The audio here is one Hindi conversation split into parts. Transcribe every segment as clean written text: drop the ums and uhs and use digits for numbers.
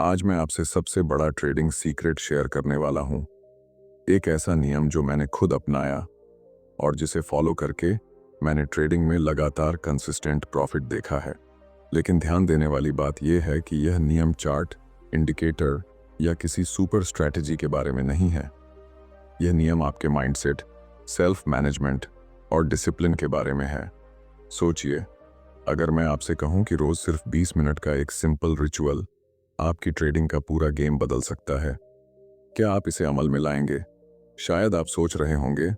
आज मैं आपसे सबसे बड़ा ट्रेडिंग सीक्रेट शेयर करने वाला हूं। एक ऐसा नियम जो मैंने खुद अपनाया और जिसे फॉलो करके मैंने ट्रेडिंग में लगातार कंसिस्टेंट प्रॉफिट देखा है। लेकिन ध्यान देने वाली बात यह है कि यह नियम चार्ट, इंडिकेटर या किसी सुपर स्ट्रैटेजी के बारे में नहीं है। यह नियम आपके माइंडसेट, सेल्फ मैनेजमेंट और डिसिप्लिन के बारे में है। सोचिए, अगर मैं आपसे कहूं कि रोज सिर्फ 20 मिनट का एक सिंपल रिचुअल आपकी ट्रेडिंग का पूरा गेम बदल सकता है, क्या आप इसे अमल में लाएंगे? शायद आप सोच रहे होंगे,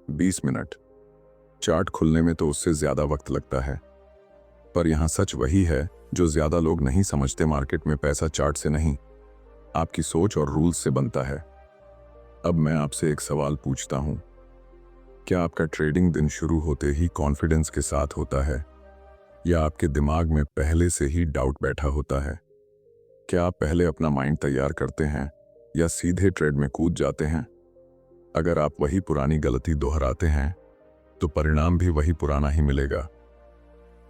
20 मिनट, चार्ट खुलने में तो उससे ज्यादा वक्त लगता है। पर यहां सच वही है जो ज्यादा लोग नहीं समझते। मार्केट में पैसा चार्ट से नहीं, आपकी सोच और रूल्स से बनता है। अब मैं आपसे एक सवाल पूछता हूं, क्या आपका ट्रेडिंग दिन शुरू होते ही कॉन्फिडेंस के साथ होता है, या आपके दिमाग में पहले से ही डाउट बैठा होता है? क्या आप पहले अपना माइंड तैयार करते हैं या सीधे ट्रेड में कूद जाते हैं? अगर आप वही पुरानी गलती दोहराते हैं तो परिणाम भी वही पुराना ही मिलेगा।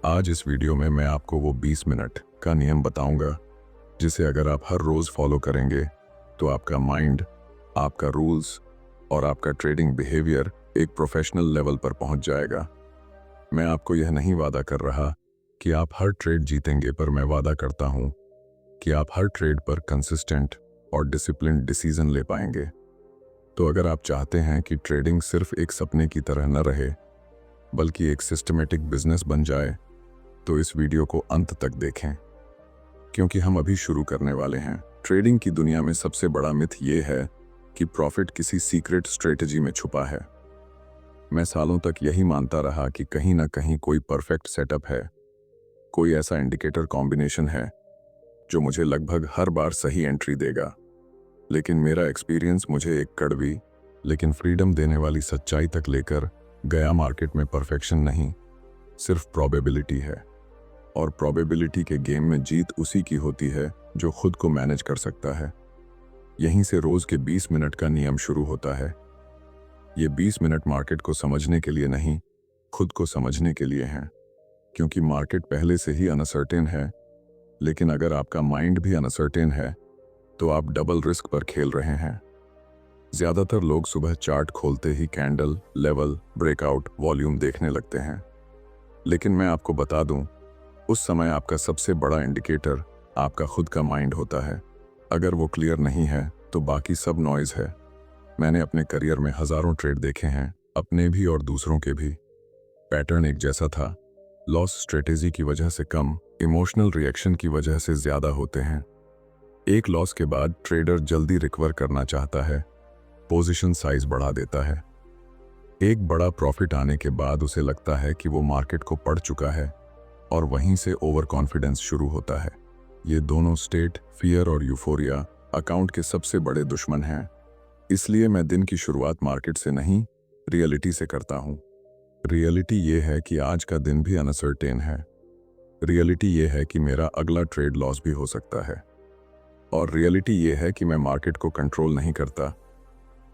आज इस वीडियो में मैं आपको वो 20 मिनट का नियम बताऊंगा जिसे अगर आप हर रोज फॉलो करेंगे तो आपका माइंड, आपका रूल्स और आपका ट्रेडिंग बिहेवियर एक प्रोफेशनल लेवल पर पहुंच जाएगा। मैं आपको यह नहीं वादा कर रहा कि आप हर ट्रेड जीतेंगे, पर मैं वादा करता हूं कि आप हर ट्रेड पर कंसिस्टेंट और डिसिप्लिन डिसीजन ले पाएंगे। तो अगर आप चाहते हैं कि ट्रेडिंग सिर्फ एक सपने की तरह न रहे बल्कि एक सिस्टमेटिक बिजनेस बन जाए, तो इस वीडियो को अंत तक देखें, क्योंकि हम अभी शुरू करने वाले हैं। ट्रेडिंग की दुनिया में सबसे बड़ा मिथ ये है कि प्रॉफिट किसी सीक्रेट स्ट्रेटजी में छुपा है। मैं सालों तक यही मानता रहा कि कहीं ना कहीं कोई परफेक्ट सेटअप है, कोई ऐसा इंडिकेटर कॉम्बिनेशन है जो मुझे लगभग हर बार सही एंट्री देगा। लेकिन मेरा एक्सपीरियंस मुझे एक कड़वी लेकिन फ्रीडम देने वाली सच्चाई तक लेकर गया। मार्केट में परफेक्शन नहीं, सिर्फ प्रोबेबिलिटी है। और प्रोबेबिलिटी के गेम में जीत उसी की होती है जो खुद को मैनेज कर सकता है। यहीं से रोज के 20 मिनट का नियम शुरू होता है। ये 20 मिनट मार्केट को समझने के लिए नहीं, खुद को समझने के लिए हैं। क्योंकि मार्केट पहले से ही अनसर्टेन है, लेकिन अगर आपका माइंड भी अनसर्टेन है तो आप डबल रिस्क पर खेल रहे हैं। ज्यादातर लोग सुबह चार्ट खोलते ही कैंडल, लेवल, ब्रेकआउट, वॉल्यूम देखने लगते हैं। लेकिन मैं आपको बता दूं, उस समय आपका सबसे बड़ा इंडिकेटर आपका खुद का माइंड होता है। अगर वो क्लियर नहीं है तो बाकी सब नॉइज है। मैंने अपने करियर में हजारों ट्रेड देखे हैं, अपने भी और दूसरों के भी। पैटर्न एक जैसा था, लॉस स्ट्रेटेजी की वजह से कम, इमोशनल रिएक्शन की वजह से ज्यादा होते हैं। एक लॉस के बाद ट्रेडर जल्दी रिकवर करना चाहता है, पोजीशन साइज बढ़ा देता है। एक बड़ा प्रॉफिट आने के बाद उसे लगता है कि वो मार्केट को पढ़ चुका है, और वहीं से ओवर कॉन्फिडेंस शुरू होता है। ये दोनों स्टेट, फियर और यूफोरिया, अकाउंट के सबसे बड़े दुश्मन हैं। इसलिए मैं दिन की शुरुआत मार्केट से नहीं, रियलिटी से करता हूँ। रियलिटी ये है कि आज का दिन भी अनसर्टेन है। रियलिटी ये है कि मेरा अगला ट्रेड लॉस भी हो सकता है। और रियलिटी ये है कि मैं मार्केट को कंट्रोल नहीं करता,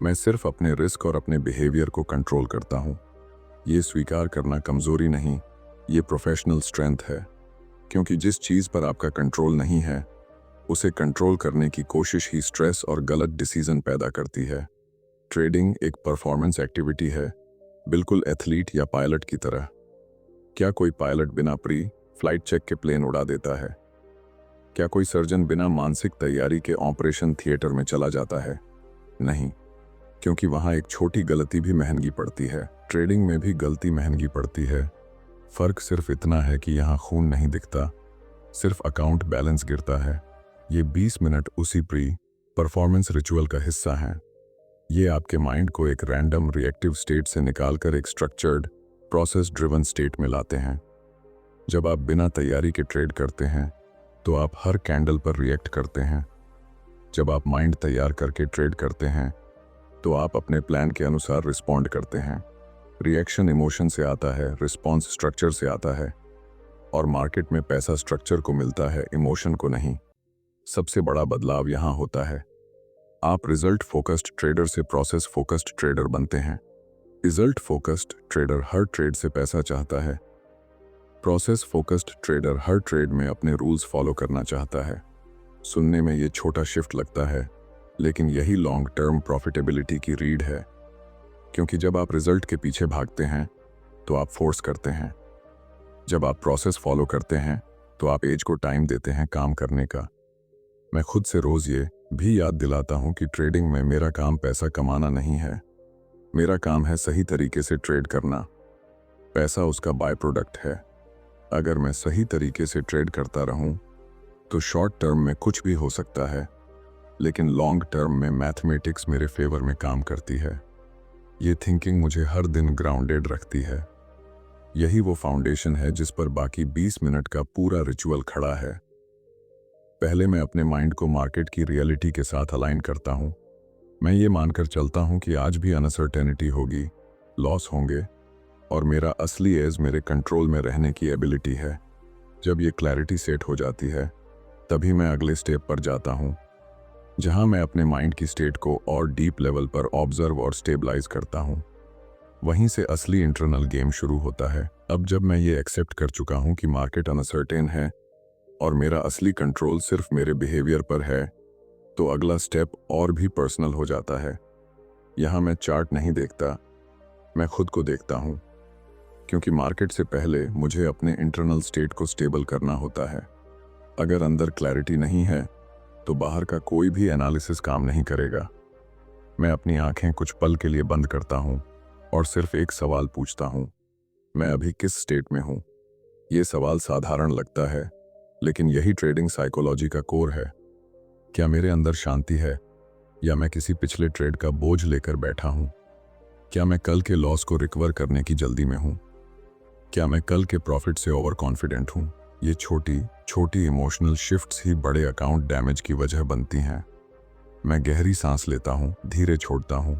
मैं सिर्फ अपने रिस्क और अपने बिहेवियर को कंट्रोल करता हूँ। ये स्वीकार करना कमजोरी नहीं, ये प्रोफेशनल स्ट्रेंथ है। क्योंकि जिस चीज़ पर आपका कंट्रोल नहीं है, उसे कंट्रोल करने की कोशिश ही स्ट्रेस और गलत डिसीजन पैदा करती है। ट्रेडिंग एक परफॉर्मेंस एक्टिविटी है, बिल्कुल एथलीट या पायलट की तरह। क्या कोई पायलट बिना प्री फ्लाइट चेक के प्लेन उड़ा देता है? क्या कोई सर्जन बिना मानसिक तैयारी के ऑपरेशन थिएटर में चला जाता है? नहीं, क्योंकि वहां एक छोटी गलती भी महंगी पड़ती है। ट्रेडिंग में भी गलती महंगी पड़ती है। फर्क सिर्फ इतना है कि यहाँ खून नहीं दिखता, सिर्फ अकाउंट बैलेंस गिरता है। ये 20 मिनट उसी प्री परफॉर्मेंस रिचुअल का हिस्सा हैं। ये आपके माइंड को एक रैंडम रिएक्टिव स्टेट से निकालकर एक स्ट्रक्चर्ड, प्रोसेस ड्रिवन स्टेट में लाते हैं। जब आप बिना तैयारी के ट्रेड करते हैं तो आप हर कैंडल पर रिएक्ट करते हैं। जब आप माइंड तैयार करके ट्रेड करते हैं तो आप अपने प्लान के अनुसार रिस्पॉन्ड करते हैं। रिएक्शन इमोशन से आता है, रिस्पॉन्स स्ट्रक्चर से आता है। और मार्केट में पैसा स्ट्रक्चर को मिलता है, इमोशन को नहीं। सबसे बड़ा बदलाव यहाँ होता है, आप रिजल्ट फोकस्ड ट्रेडर से प्रोसेस फोकस्ड ट्रेडर बनते हैं। रिजल्ट फोकस्ड ट्रेडर हर ट्रेड से पैसा चाहता है। प्रोसेस फोकस्ड ट्रेडर हर ट्रेड में अपने रूल्स फॉलो करना चाहता है। सुनने में ये छोटा शिफ्ट लगता है, लेकिन यही लॉन्ग टर्म प्रॉफिटेबिलिटी की रीड है। क्योंकि जब आप रिजल्ट के पीछे भागते हैं तो आप फोर्स करते हैं, जब आप प्रोसेस फॉलो करते हैं तो आप एज को टाइम देते हैं काम करने का। मैं खुद से रोज ये भी याद दिलाता हूं कि ट्रेडिंग में मेरा काम पैसा कमाना नहीं है, मेरा काम है सही तरीके से ट्रेड करना। पैसा उसका बाय प्रोडक्ट है। अगर मैं सही तरीके से ट्रेड करता रहूं तो शॉर्ट टर्म में कुछ भी हो सकता है, लेकिन लॉन्ग टर्म में मैथमेटिक्स मेरे फेवर में काम करती है। ये थिंकिंग मुझे हर दिन ग्राउंडेड रखती है। यही वो फाउंडेशन है जिस पर बाकी 20 मिनट का पूरा रिचुअल खड़ा है। पहले मैं अपने माइंड को मार्केट की रियलिटी के साथ अलाइन करता हूं। मैं ये मानकर चलता हूं कि आज भी अनसर्टेनिटी होगी, लॉस होंगे, और मेरा असली एज मेरे कंट्रोल में रहने की एबिलिटी है। जब ये क्लैरिटी सेट हो जाती है तभी मैं अगले स्टेप पर जाता हूं, जहां मैं अपने माइंड की स्टेट को और डीप लेवल पर ऑब्जर्व और स्टेबलाइज करता हूं। वहीं से असली इंटरनल गेम शुरू होता है। अब जब मैं ये एक्सेप्ट कर चुका हूं कि मार्केट अनसर्टेन है और मेरा असली कंट्रोल सिर्फ मेरे बिहेवियर पर है, तो अगला स्टेप और भी पर्सनल हो जाता है। यहाँ मैं चार्ट नहीं देखता, मैं खुद को देखता हूँ, क्योंकि मार्केट से पहले मुझे अपने इंटरनल स्टेट को स्टेबल करना होता है। अगर अंदर क्लैरिटी नहीं है तो बाहर का कोई भी एनालिसिस काम नहीं करेगा। मैं अपनी आंखें कुछ पल के लिए बंद करता हूँ और सिर्फ एक सवाल पूछता हूँ, मैं अभी किस स्टेट में हूँ। ये सवाल साधारण लगता है, लेकिन यही ट्रेडिंग साइकोलॉजी का कोर है। क्या मेरे अंदर शांति है, या मैं किसी पिछले ट्रेड का बोझ लेकर बैठा हूं? क्या मैं कल के लॉस को रिकवर करने की जल्दी में हूं? क्या मैं कल के प्रॉफिट से ओवर कॉन्फिडेंट हूं? ये छोटी छोटी इमोशनल शिफ्ट्स ही बड़े अकाउंट डैमेज की वजह बनती हैं। मैं गहरी सांस लेता हूं, धीरे छोड़ता हूं।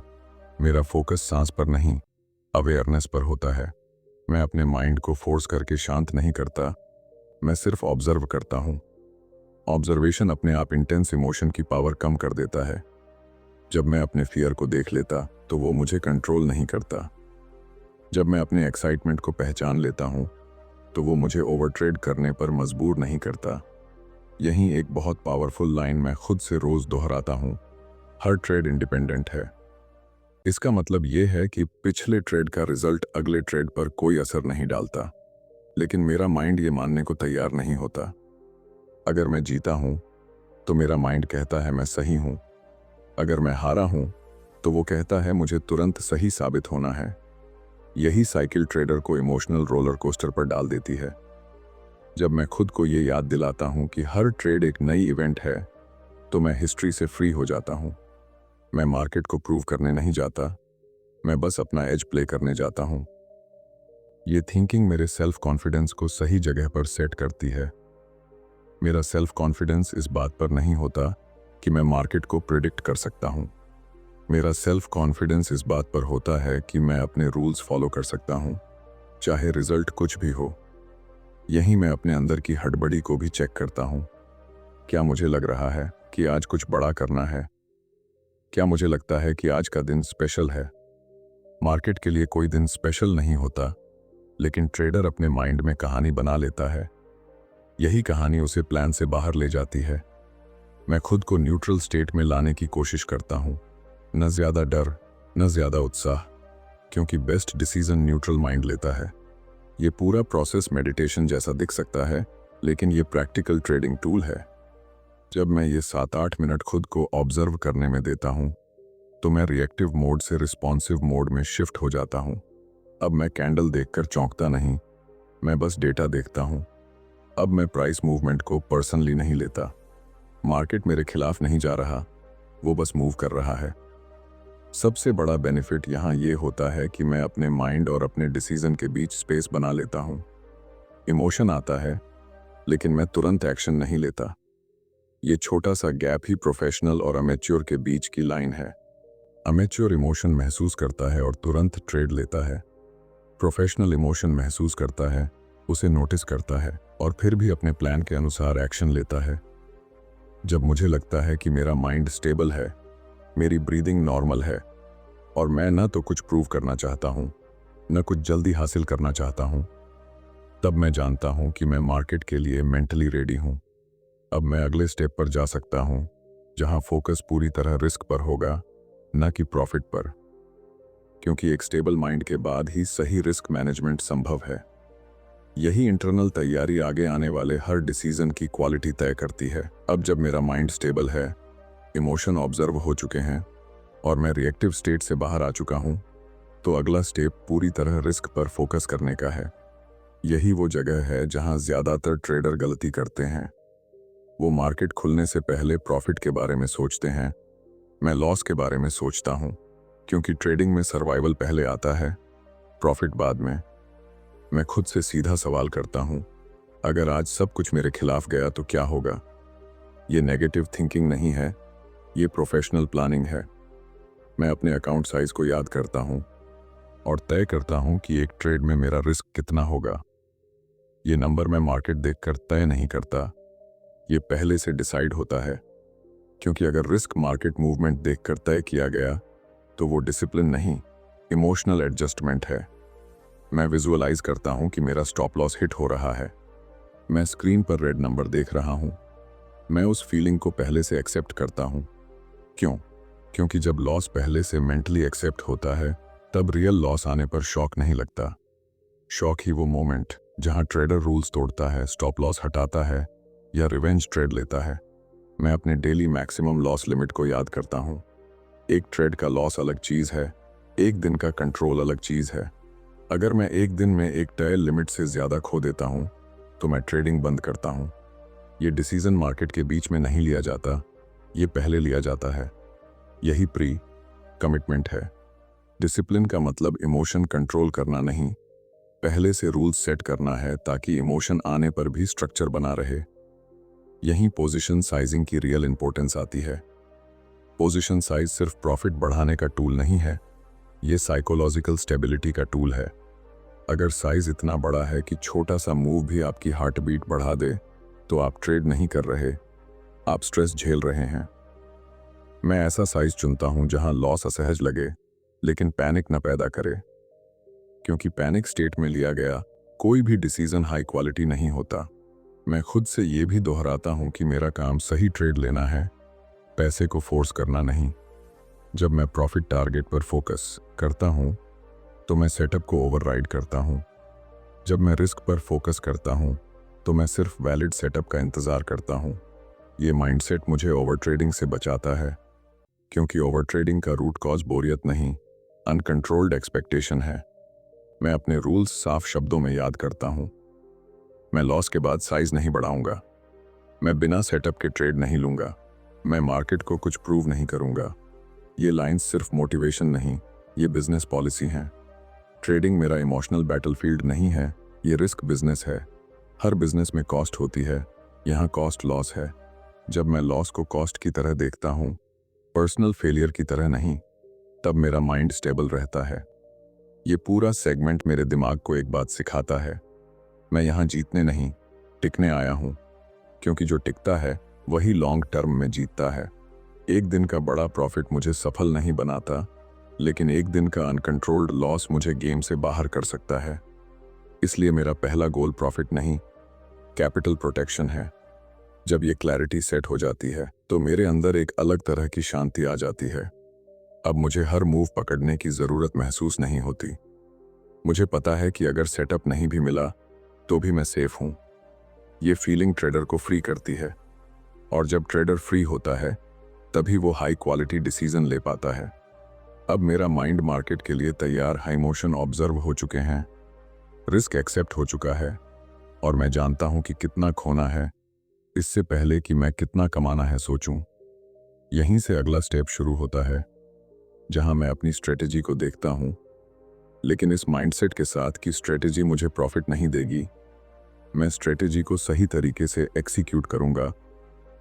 मेरा फोकस सांस पर नहीं, अवेयरनेस पर होता है। मैं अपने माइंड को फोर्स करके शांत नहीं करता, मैं सिर्फ ऑब्जर्व करता हूं। ऑब्जर्वेशन अपने आप इंटेंस इमोशन की पावर कम कर देता है। जब मैं अपने फियर को देख लेता तो वो मुझे कंट्रोल नहीं करता। जब मैं अपने एक्साइटमेंट को पहचान लेता हूं तो वो मुझे ओवरट्रेड करने पर मजबूर नहीं करता। यही एक बहुत पावरफुल लाइन मैं खुद से रोज दोहराता हूं, हर ट्रेड इंडिपेंडेंट है। इसका मतलब ये है कि पिछले ट्रेड का रिजल्ट अगले ट्रेड पर कोई असर नहीं डालता, लेकिन मेरा माइंड ये मानने को तैयार नहीं होता। अगर मैं जीता हूं तो मेरा माइंड कहता है मैं सही हूं। अगर मैं हारा हूं तो वो कहता है मुझे तुरंत सही साबित होना है। यही साइकिल ट्रेडर को इमोशनल रोलर कोस्टर पर डाल देती है। जब मैं खुद को ये याद दिलाता हूं कि हर ट्रेड एक नई इवेंट है, तो मैं हिस्ट्री से फ्री हो जाता हूं। मैं मार्केट को प्रूव करने नहीं जाता, मैं बस अपना एज प्ले करने जाता हूं। ये थिंकिंग मेरे सेल्फ कॉन्फिडेंस को सही जगह पर सेट करती है। मेरा सेल्फ कॉन्फिडेंस इस बात पर नहीं होता कि मैं मार्केट को प्रिडिक्ट कर सकता हूं। मेरा सेल्फ कॉन्फिडेंस इस बात पर होता है कि मैं अपने रूल्स फॉलो कर सकता हूं, चाहे रिजल्ट कुछ भी हो। यहीं मैं अपने अंदर की हड़बड़ी को भी चेक करता हूं। क्या मुझे लग रहा है कि आज कुछ बड़ा करना है? क्या मुझे लगता है कि आज का दिन स्पेशल है? मार्केट के लिए कोई दिन स्पेशल नहीं होता, लेकिन ट्रेडर अपने माइंड में कहानी बना लेता है। यही कहानी उसे प्लान से बाहर ले जाती है। मैं खुद को न्यूट्रल स्टेट में लाने की कोशिश करता हूं, न ज्यादा डर, न ज्यादा उत्साह, क्योंकि बेस्ट डिसीजन न्यूट्रल माइंड लेता है। ये पूरा प्रोसेस मेडिटेशन जैसा दिख सकता है, लेकिन ये प्रैक्टिकल ट्रेडिंग टूल है। जब मैं ये 7-8 मिनट खुद को ऑब्जर्व करने में देता हूं, तो मैं रिएक्टिव मोड से रिस्पॉन्सिव मोड में शिफ्ट हो जाता हूं। अब मैं कैंडल देखकर चौंकता नहीं, मैं बस डेटा देखता हूं। अब मैं प्राइस मूवमेंट को पर्सनली नहीं लेता। मार्केट मेरे खिलाफ नहीं जा रहा, वो बस मूव कर रहा है। सबसे बड़ा बेनिफिट यहाँ ये होता है कि मैं अपने माइंड और अपने डिसीजन के बीच स्पेस बना लेता हूँ। इमोशन आता है, लेकिन मैं तुरंत एक्शन नहीं लेता। ये छोटा सा गैप ही प्रोफेशनल और अमेच्योर के बीच की लाइन है। अमेच्योर इमोशन महसूस करता है और तुरंत ट्रेड लेता है। प्रोफेशनल इमोशन महसूस करता है, उसे नोटिस करता है और फिर भी अपने प्लान के अनुसार एक्शन लेता है। जब मुझे लगता है कि मेरा माइंड स्टेबल है, मेरी ब्रीदिंग नॉर्मल है और मैं न तो कुछ प्रूव करना चाहता हूँ, न कुछ जल्दी हासिल करना चाहता हूँ, तब मैं जानता हूँ कि मैं मार्केट के लिए मेंटली रेडी हूँ। अब मैं अगले स्टेप पर जा सकता हूं, जहां फोकस पूरी तरह रिस्क पर होगा, न कि प्रॉफिट पर, क्योंकि एक स्टेबल माइंड के बाद ही सही रिस्क मैनेजमेंट संभव है। यही इंटरनल तैयारी आगे आने वाले हर डिसीजन की क्वालिटी तय करती है। अब जब मेरा माइंड स्टेबल है, इमोशन ऑब्जर्व हो चुके हैं और मैं रिएक्टिव स्टेट से बाहर आ चुका हूं, तो अगला स्टेप पूरी तरह रिस्क पर फोकस करने का है। यही वो जगह है जहां ज्यादातर ट्रेडर गलती करते हैं। वो मार्केट खुलने से पहले प्रॉफिट के बारे में सोचते हैं। मैं लॉस के बारे में सोचता हूं, क्योंकि ट्रेडिंग में सर्वाइवल पहले आता है, प्रॉफिट बाद में। मैं खुद से सीधा सवाल करता हूं, अगर आज सब कुछ मेरे खिलाफ गया तो क्या होगा? ये नेगेटिव थिंकिंग नहीं है, ये प्रोफेशनल प्लानिंग है। मैं अपने अकाउंट साइज को याद करता हूं और तय करता हूं कि एक ट्रेड में मेरा रिस्क कितना होगा। ये नंबर मैं मार्केट देखकर तय नहीं करता, ये पहले से डिसाइड होता है। क्योंकि अगर रिस्क मार्केट मूवमेंट देखकर तय किया गया, तो वो डिसिप्लिन नहीं, इमोशनल एडजस्टमेंट है। मैं विजुअलाइज करता हूं कि मेरा स्टॉप लॉस हिट हो रहा है। मैं स्क्रीन पर रेड नंबर देख रहा हूं। मैं उस फीलिंग को पहले से एक्सेप्ट करता हूं। क्यों? क्योंकि जब लॉस पहले से मेंटली एक्सेप्ट होता है, तब रियल लॉस आने पर शॉक नहीं लगता। शॉक ही वो मोमेंट जहां ट्रेडर रूल्स तोड़ता है, स्टॉप लॉस हटाता है या रिवेंज ट्रेड लेता है। मैं अपने डेली मैक्सिमम लॉस लिमिट को याद करता हूं। एक ट्रेड का लॉस अलग चीज है, एक दिन का कंट्रोल अलग चीज है। अगर मैं एक दिन में एक तय लिमिट से ज्यादा खो देता हूं, तो मैं ट्रेडिंग बंद करता हूं। ये डिसीजन मार्केट के बीच में नहीं लिया जाता, ये पहले लिया जाता है। यही प्री कमिटमेंट है। डिसिप्लिन का मतलब इमोशन कंट्रोल करना नहीं, पहले से रूल्स सेट करना है, ताकि इमोशन आने पर भी स्ट्रक्चर बना रहे। यहीं पोजीशन साइजिंग की रियल इंपॉर्टेंस आती है। पोजीशन साइज सिर्फ प्रॉफिट बढ़ाने का टूल नहीं है, ये साइकोलॉजिकल स्टेबिलिटी का टूल है। अगर साइज इतना बड़ा है कि छोटा सा मूव भी आपकी हार्ट बीट बढ़ा दे, तो आप ट्रेड नहीं कर रहे, आप स्ट्रेस झेल रहे हैं। मैं ऐसा साइज चुनता हूं जहां लॉस असहज लगे, लेकिन पैनिक न पैदा करे। क्योंकि पैनिक स्टेट में लिया गया कोई भी डिसीजन हाई क्वालिटी नहीं होता। मैं खुद से ये भी दोहराता हूं कि मेरा काम सही ट्रेड लेना है, पैसे को फोर्स करना नहीं। जब मैं प्रॉफिट टारगेट पर फोकस करता हूं, तो मैं सेटअप को ओवरराइड करता हूं। जब मैं रिस्क पर फोकस करता हूं, तो मैं सिर्फ वैलिड सेटअप का इंतजार करता हूं। ये माइंडसेट मुझे ओवर ट्रेडिंग से बचाता है, क्योंकि ओवर ट्रेडिंग का रूट कॉज बोरियत नहीं, अनकंट्रोल्ड एक्सपेक्टेशन है। मैं अपने रूल्स साफ शब्दों में याद करता हूं। मैं लॉस के बाद साइज नहीं बढ़ाऊंगा। मैं बिना सेटअप के ट्रेड नहीं लूंगा। मैं मार्केट को कुछ प्रूव नहीं करूंगा। ये लाइंस सिर्फ मोटिवेशन नहीं, ये बिजनेस पॉलिसी हैं। ट्रेडिंग मेरा इमोशनल बैटलफील्ड नहीं है, ये रिस्क बिजनेस है। हर बिजनेस में कॉस्ट होती है, यहाँ कॉस्ट लॉस है। जब मैं लॉस को कॉस्ट की तरह देखता हूँ, पर्सनल फेलियर की तरह नहीं, तब मेरा माइंड स्टेबल रहता है। ये पूरा सेगमेंट मेरे दिमाग को एक बात सिखाता है, मैं यहाँ जीतने नहीं, टिकने आया हूँ। क्योंकि जो टिकता है वही लॉन्ग टर्म में जीतता है। एक दिन का बड़ा प्रॉफिट मुझे सफल नहीं बनाता, लेकिन एक दिन का अनकंट्रोल्ड लॉस मुझे गेम से बाहर कर सकता है। इसलिए मेरा पहला गोल प्रॉफिट नहीं, कैपिटल प्रोटेक्शन है। जब ये क्लैरिटी सेट हो जाती है, तो मेरे अंदर एक अलग तरह की शांति आ जाती है। अब मुझे हर मूव पकड़ने की जरूरत महसूस नहीं होती। मुझे पता है कि अगर सेटअप नहीं भी मिला, तो भी मैं सेफ हूं। ये फीलिंग ट्रेडर को फ्री करती है, और जब ट्रेडर फ्री होता है, तभी वो हाई क्वालिटी डिसीजन ले पाता है। अब मेरा माइंड मार्केट के लिए तैयार, हाई इमोशन ऑब्जर्व हो चुके हैं, रिस्क एक्सेप्ट हो चुका है, और मैं जानता हूं कि कितना खोना है, इससे पहले कि मैं कितना कमाना है सोचूं। यहीं से अगला स्टेप शुरू होता है, जहां मैं अपनी स्ट्रेटेजी को देखता हूं, लेकिन इस माइंडसेट के साथ कि स्ट्रेटेजी मुझे प्रॉफिट नहीं देगी। मैं स्ट्रेटेजी को सही तरीके से एक्सिक्यूट करूंगा,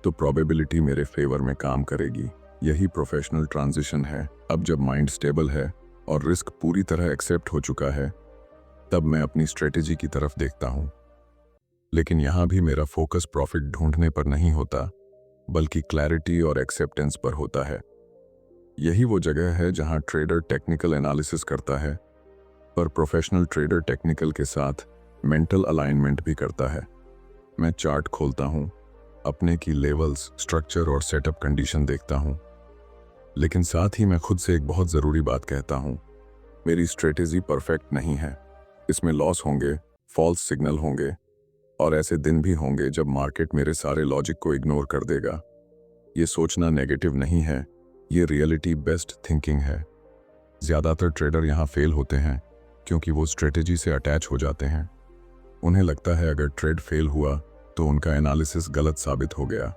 तो प्रोबेबिलिटी मेरे फेवर में काम करेगी। यही प्रोफेशनल ट्रांजिशन है। अब जब माइंड स्टेबल है और रिस्क पूरी तरह एक्सेप्ट हो चुका है, तब मैं अपनी स्ट्रेटेजी की तरफ देखता हूं। लेकिन यहां भी मेरा फोकस प्रॉफिट ढूंढने पर नहीं होता, बल्कि क्लैरिटी और एक्सेप्टेंस पर होता है। यही वो जगह है जहां ट्रेडर टेक्निकल एनालिसिस करता है, पर प्रोफेशनल ट्रेडर टेक्निकल के साथ मेंटल अलाइनमेंट भी करता है। मैं चार्ट खोलता हूं, अपने की लेवल्स, स्ट्रक्चर और सेटअप कंडीशन देखता हूँ। लेकिन साथ ही मैं खुद से एक बहुत ज़रूरी बात कहता हूँ, मेरी स्ट्रेटेजी परफेक्ट नहीं है। इसमें लॉस होंगे, फॉल्स सिग्नल होंगे और ऐसे दिन भी होंगे जब मार्केट मेरे सारे लॉजिक को इग्नोर कर देगा। ये सोचना नेगेटिव नहीं है, ये रियलिटी बेस्ड थिंकिंग है। ज़्यादातर ट्रेडर यहाँ फेल होते हैं क्योंकि वो स्ट्रेटेजी से अटैच हो जाते हैं। उन्हें लगता है अगर ट्रेड फेल हुआ तो उनका एनालिसिस गलत साबित हो गया।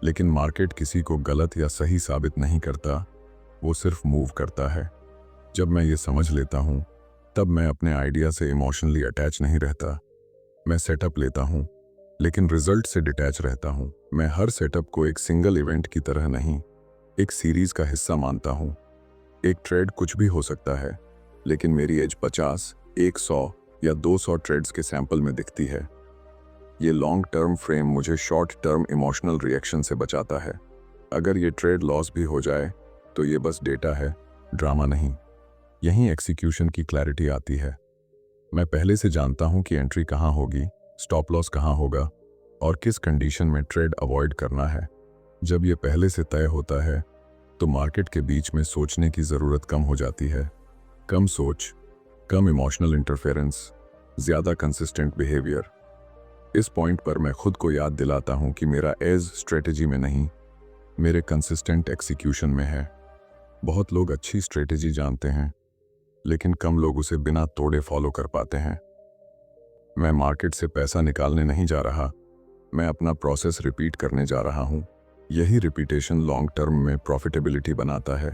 लेकिन मार्केट किसी को गलत या सही साबित नहीं करता, वो सिर्फ मूव करता है। जब मैं ये समझ लेता हूँ तब मैं अपने आइडिया से इमोशनली अटैच नहीं रहता। मैं सेटअप लेता हूँ लेकिन रिजल्ट से डिटैच रहता हूँ। मैं हर सेटअप को एक सिंगल इवेंट की तरह नहीं, एक सीरीज का हिस्सा मानता हूँ। एक ट्रेड कुछ भी हो सकता है, लेकिन मेरी एज 50, 100 या 200 ट्रेड्स के सैंपल में दिखती है। ये लॉन्ग टर्म फ्रेम मुझे शॉर्ट टर्म इमोशनल रिएक्शन से बचाता है। अगर ये ट्रेड लॉस भी हो जाए तो ये बस डेटा है, ड्रामा नहीं। यहीं एक्सिक्यूशन की क्लैरिटी आती है। मैं पहले से जानता हूं कि एंट्री कहां होगी, स्टॉप लॉस कहां होगा और किस कंडीशन में ट्रेड अवॉइड करना है। जब ये पहले से तय होता है तो मार्केट के बीच में सोचने की ज़रूरत कम हो जाती है। कम सोच, कम इमोशनल इंटरफेरेंस, ज़्यादा कंसिस्टेंट बिहेवियर। इस पॉइंट पर मैं खुद को याद दिलाता हूं कि मेरा एज स्ट्रेटेजी में नहीं, मेरे कंसिस्टेंट एक्सिक्यूशन में है। बहुत लोग अच्छी स्ट्रेटेजी जानते हैं, लेकिन कम लोग उसे बिना तोड़े फॉलो कर पाते हैं। मैं मार्केट से पैसा निकालने नहीं जा रहा, मैं अपना प्रोसेस रिपीट करने जा रहा हूं। यही रिपीटेशन लॉन्ग टर्म में प्रॉफिटेबिलिटी बनाता है।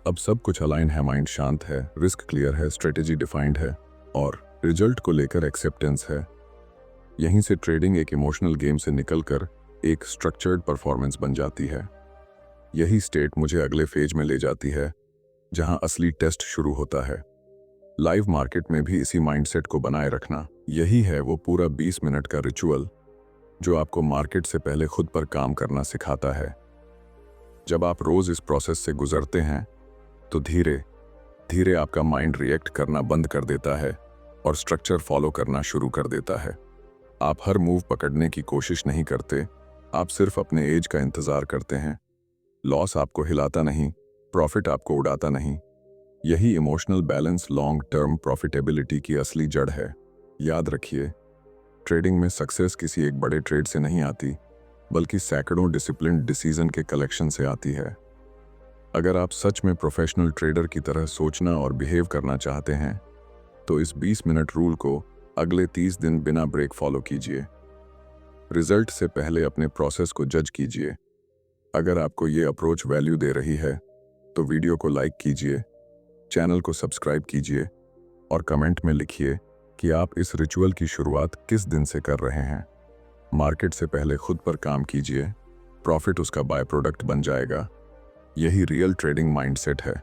अब सब कुछ अलाइन है, माइंड शांत है, रिस्क क्लियर है, स्ट्रेटेजी डिफाइंड है और रिजल्ट को लेकर एक्सेप्टेंस है। यहीं से ट्रेडिंग एक इमोशनल गेम से निकलकर एक स्ट्रक्चर्ड परफॉर्मेंस बन जाती है। यही स्टेट मुझे अगले फेज में ले जाती है, जहां असली टेस्ट शुरू होता है। लाइव मार्केट में भी इसी माइंडसेट को बनाए रखना, यही है वो पूरा 20 मिनट का रिचुअल जो आपको मार्केट से पहले खुद पर काम करना सिखाता है। जब आप रोज इस प्रोसेस से गुजरते हैं तो धीरे धीरे आपका माइंड रिएक्ट करना बंद कर देता है और स्ट्रक्चर फॉलो करना शुरू कर देता है। आप हर मूव पकड़ने की कोशिश नहीं करते, आप सिर्फ अपने एज का इंतजार करते हैं। लॉस आपको हिलाता नहीं, प्रॉफिट आपको उड़ाता नहीं। यही emotional balance long term profitability की असली जड़ है। याद रखिए, ट्रेडिंग में सक्सेस किसी एक बड़े ट्रेड से नहीं आती, बल्कि सैकड़ों डिसिप्लिन्ड डिसीजन के कलेक्शन से आती है। अगर आप सच में प्रोफेशनल ट्रेडर की तरह सोचना और बिहेव करना चाहते हैं तो इस 20 मिनट रूल को अगले 30 दिन बिना ब्रेक फॉलो कीजिए। रिजल्ट से पहले अपने प्रोसेस को जज कीजिए। अगर आपको ये अप्रोच वैल्यू दे रही है तो वीडियो को लाइक कीजिए, चैनल को सब्सक्राइब कीजिए और कमेंट में लिखिए कि आप इस रिचुअल की शुरुआत किस दिन से कर रहे हैं। मार्केट से पहले खुद पर काम कीजिए, प्रॉफिट उसका बाय प्रोडक्ट बन जाएगा। यही रियल ट्रेडिंग माइंडसेट है।